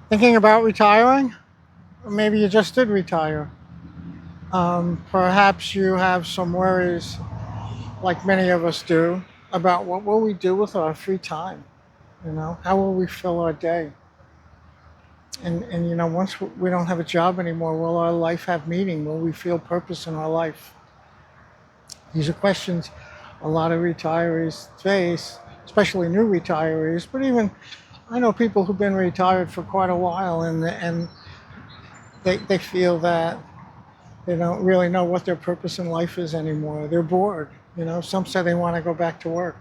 Thinking about retiring? Or maybe you just did retire. Perhaps you have some worries, like many of us do, about what will we do with our free time? How will we fill our day? And once we don't have a job anymore, will our life have meaning? Will we feel purpose in our life? These are questions a lot of retirees face, especially new retirees, but even I know people who've been retired for quite a while, and they feel that they don't really know what their purpose in life is anymore. They're bored. Some say they want to go back to work.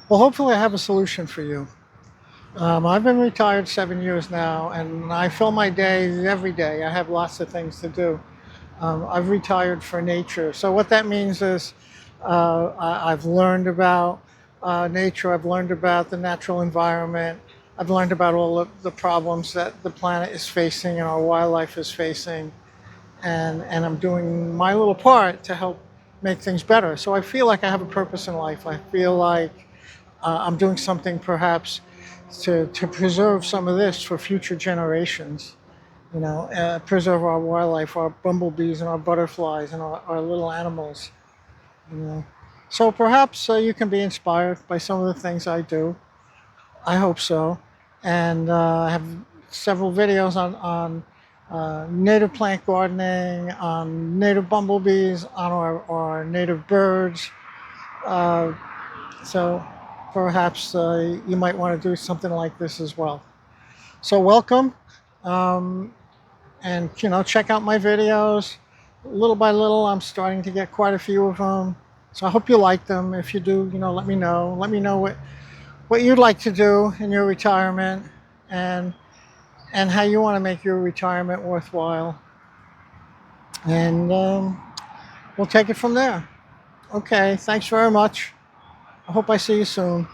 Well, hopefully I have a solution for you. I've been retired 7 years now, and I fill my days every day. I have lots of things to do. I've retired for nature. So what that means is I've learned about nature. I've learned about the natural environment. I've learned about all of the problems that the planet is facing and our wildlife is facing. And I'm doing my little part to help make things better. So I feel like I have a purpose in life. I feel like I'm doing something perhaps to preserve some of this for future generations. Preserve our wildlife, our bumblebees and our butterflies and our little animals. You know, so perhaps you can be inspired by some of the things I do. I hope so, and I have several videos on native plant gardening, on native bumblebees, on our native birds. Uh, so perhaps you might want to do something like this as well. So welcome. Um, and check out my videos. Little by little I'm starting to get quite a few of them, so I hope you like them. If you do, let me know what you'd like to do in your retirement, and how you want to make your retirement worthwhile, and we'll take it from there. Okay, thanks very much. I hope I see you soon.